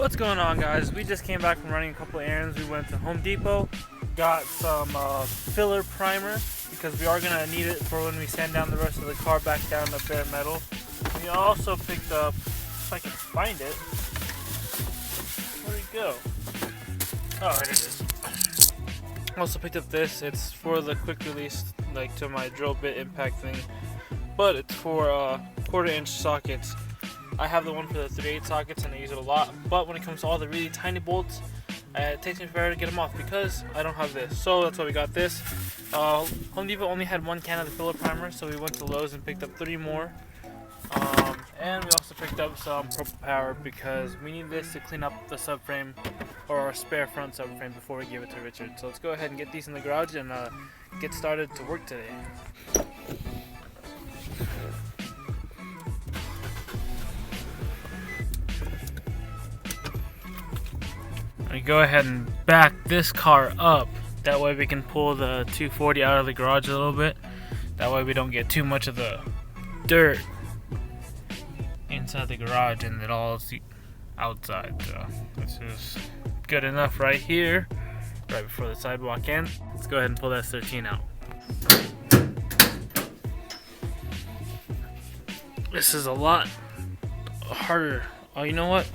What's going on, guys? We just came back from running a couple errands. We went to Home Depot, got some filler primer because we are going to need it for when we sand down the rest of the car back down to bare metal. We also picked up, if I can find it, where'd it go? Oh, here it is. Also picked up this. It's for the quick release, like to my drill bit impact thing, but it's for 1/4 inch sockets. I have the one for the 3/8 sockets and I use it a lot, but when it comes to all the really tiny bolts, it takes me forever to get them off because I don't have this. So that's why we got this. Home Depot only had one can of the filler primer, so we went to Lowe's and picked up 3 more. And we also picked up some Purple Power because we need this to clean up the subframe or our spare front subframe before we give it to Richard. So let's go ahead and get these in the garage and get started to work today. We go ahead and back this car up. That way we can pull the 240 out of the garage a little bit. That way we don't get too much of the dirt inside the garage and it all is outside. So this is good enough right here, right before the sidewalk ends. Let's go ahead and pull that S13 out. This is a lot harder. Oh, you know what?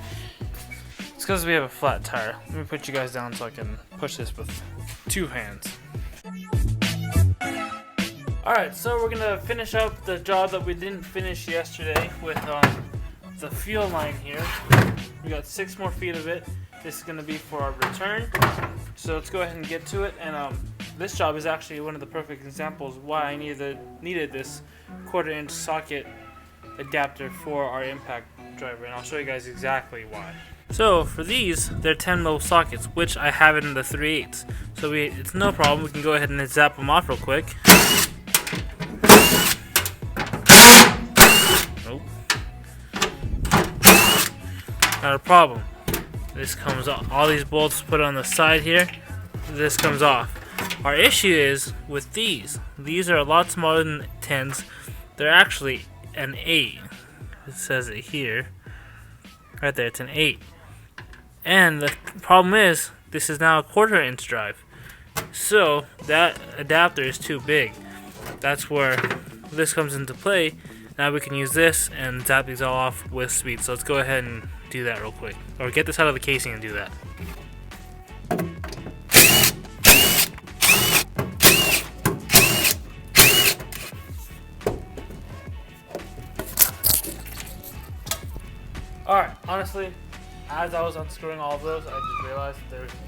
It's because we have a flat tire. Let me put you guys down so I can push this with 2 hands. Alright, so we're gonna finish up the job that we didn't finish yesterday with the fuel line here. We got 6 more feet of it. This is gonna be for our return. So let's go ahead and get to it. And this job is actually one of the perfect examples why I needed this 1/4 inch socket adapter for our impact driver, and I'll show you guys exactly why. So for these, they're 10mm sockets, which I have it in the 3/8. So it's no problem. We can go ahead and zap them off real quick. Nope. Not a problem. This comes off. All these bolts put on the side here. This comes off. Our issue is with these. These are a lot smaller than 10s. They're actually an 8. It says it here. Right there, it's an 8. And the problem is, this is now a 1/4 inch drive. So that adapter is too big. That's where this comes into play. Now we can use this and zap these all off with speed. So let's go ahead and do that real quick. Or get this out of the casing and do that. Alright, honestly, as I was unscrewing all of those, I just realized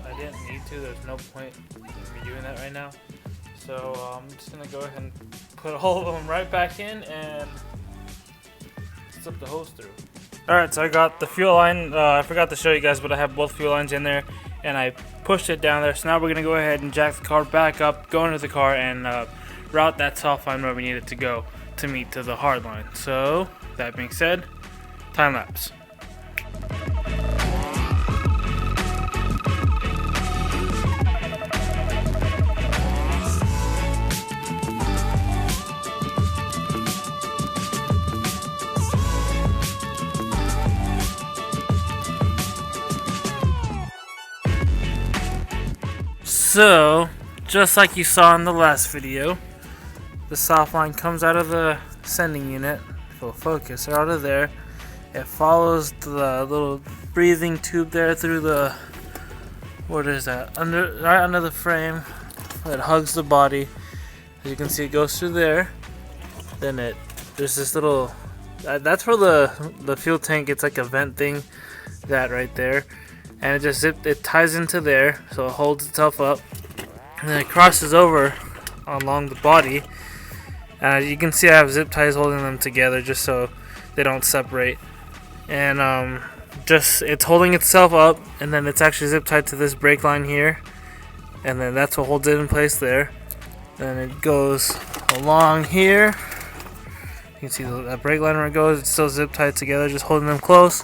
I didn't need to. There's no point in me doing that right now. So I'm just going to go ahead and put all of them right back in and slip the hose through. Alright, so I got the fuel line. I forgot to show you guys, but I have both fuel lines in there. And I pushed it down there. So now we're going to go ahead and jack the car back up, go into the car, and route that soft line where we need it to go to meet to the hard line. So, that being said, time lapse. So, just like you saw in the last video, the soft line comes out of the sending unit. If it'll focus out of there, it follows the little breathing tube there through the, what is that? Right under the frame. It hugs the body. As you can see, it goes through there. Then there's this little, that's for the fuel tank. It's like a vent thing, that right there. And it ties into there, so it holds itself up, and then it crosses over along the body. You can see I have zip ties holding them together just so they don't separate. And it's holding itself up, and then it's actually zip tied to this brake line here, and then that's what holds it in place there. Then it goes along here. You can see that brake line where it goes. It's still zip tied together, just holding them close,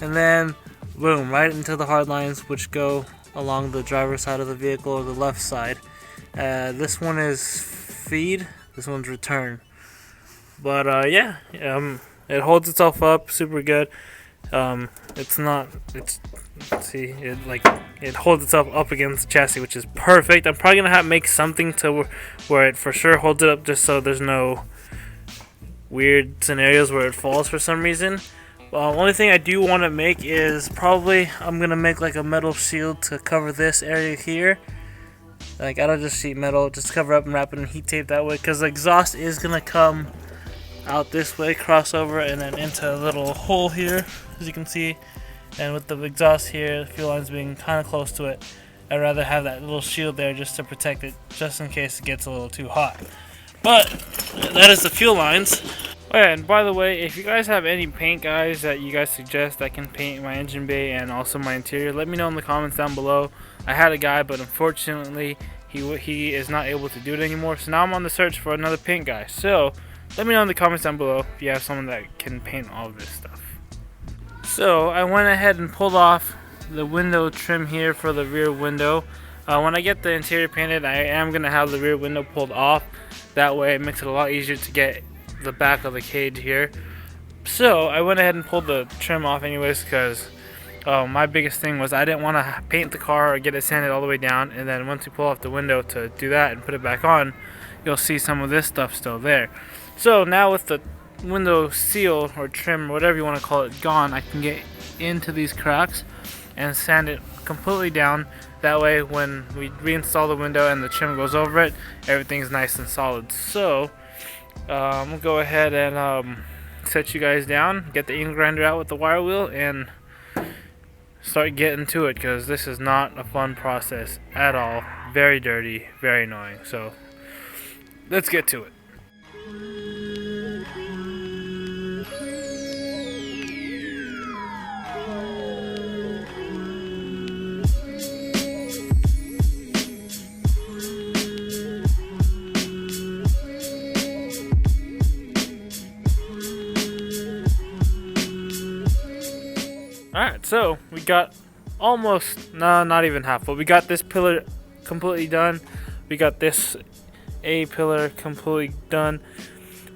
and then boom, right into the hard lines, which go along the driver's side of the vehicle or the left side. This one is feed, this one's return. But yeah, it holds itself up super good. It's not. It's see it holds itself up against the chassis, which is perfect. I'm probably gonna make something to where it for sure holds it up, just so there's no weird scenarios where it falls for some reason. Only thing I do want to make is probably I'm gonna make like a metal shield to cover this area here. Like out of just sheet metal, just cover up and wrap it in heat tape that way, because the exhaust is gonna come out this way, cross over, and then into a little hole here, as you can see. And with the exhaust here, the fuel lines being kind of close to it, I'd rather have that little shield there just to protect it, just in case it gets a little too hot. But that is the fuel lines. Oh yeah, and by the way, if you guys have any paint guys that you guys suggest that can paint my engine bay and also my interior, let me know in the comments down below. I had a guy, but unfortunately he is not able to do it anymore, so now I'm on the search for another paint guy. So let me know in the comments down below if you have someone that can paint all of this stuff. So I went ahead and pulled off the window trim here for the rear window. When I get the interior painted, I am going to have the rear window pulled off. That way it makes it a lot easier to get the back of the cage here. So I went ahead and pulled the trim off anyways, because my biggest thing was I didn't want to paint the car or get it sanded all the way down, and then once you pull off the window to do that and put it back on, you'll see some of this stuff still there. So now with the window seal or trim or whatever you want to call it gone, I can get into these cracks and sand it completely down. That way when we reinstall the window and the trim goes over it, everything's nice and solid. So I'm gonna go ahead and set you guys down, get the ink grinder out with the wire wheel, and start getting to it, because this is not a fun process at all. Very dirty, very annoying. So let's get to it. Alright, so we got almost, no, not even half, but we got this pillar completely done. We got this A pillar completely done.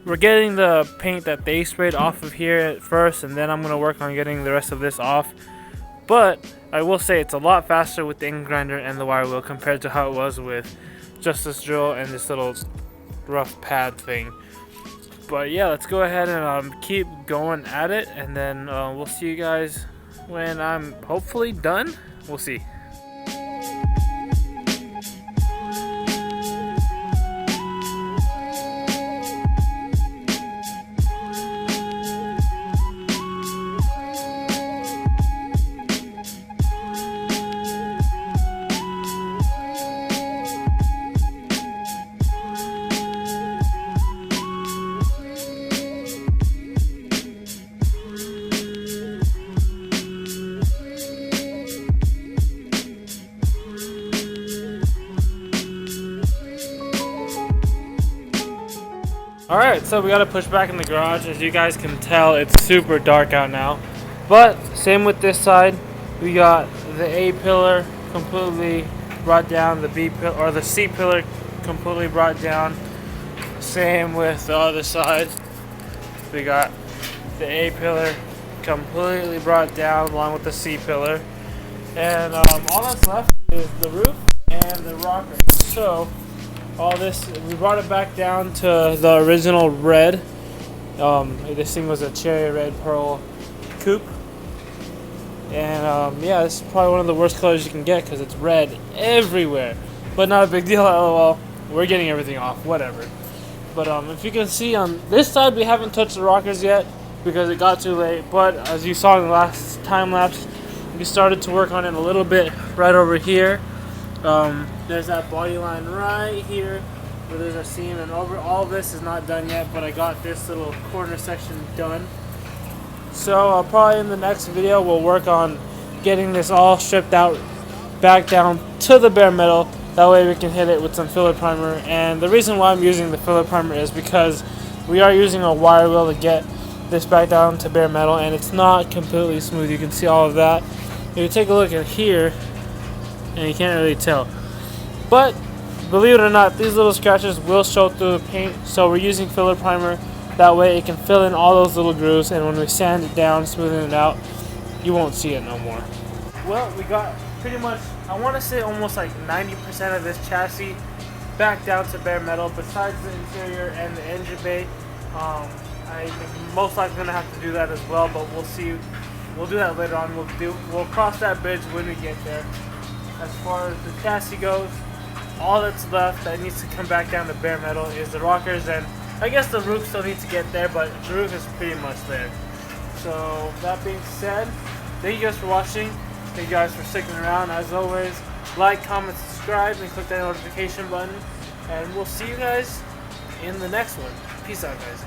We're getting the paint that they sprayed off of here at first, and then I'm going to work on getting the rest of this off. But I will say it's a lot faster with the ink grinder and the wire wheel compared to how it was with just this drill and this little rough pad thing. But yeah, let's go ahead and keep going at it, and then we'll see you guys when I'm hopefully done. We'll see. Alright, so we gotta push back in the garage. As you guys can tell, it's super dark out now. But same with this side. We got the A pillar completely brought down, the B pillar or the C pillar completely brought down. Same with the other side. We got the A pillar completely brought down along with the C pillar. And all that's left is the roof and the rocker. So all this, we brought it back down to the original red. This thing was a cherry red pearl coupe, and yeah, this is probably one of the worst colors you can get because it's red everywhere. But not a big deal. LOL. We're getting everything off, whatever. But if you can see on this side, we haven't touched the rockers yet because it got too late. But as you saw in the last time lapse, we started to work on it a little bit right over here. There's that body line right here where there's a seam, and over all of this is not done yet, but I got this little corner section done. So probably in the next video we'll work on getting this all stripped out back down to the bare metal. That way we can hit it with some filler primer. And the reason why I'm using the filler primer is because we are using a wire wheel to get this back down to bare metal, and it's not completely smooth. You can see all of that. If you take a look at here, and you can't really tell, but believe it or not, these little scratches will show through the paint. So we're using filler primer. That way it can fill in all those little grooves, and when we sand it down, smoothing it out, you won't see it no more. Well, we got pretty much, I want to say almost like 90% of this chassis back down to bare metal, besides the interior and the engine bay. I'm most likely going to have to do that as well, but we'll see. We'll do that later on. We'll cross that bridge when we get there. As far as the chassis goes, all that's left that needs to come back down to bare metal is the rockers, and I guess the roof still needs to get there, but the roof is pretty much there. So that being said, thank you guys for watching. Thank you guys for sticking around. As always, like, comment, subscribe, and click that notification button. And we'll see you guys in the next one. Peace out, guys.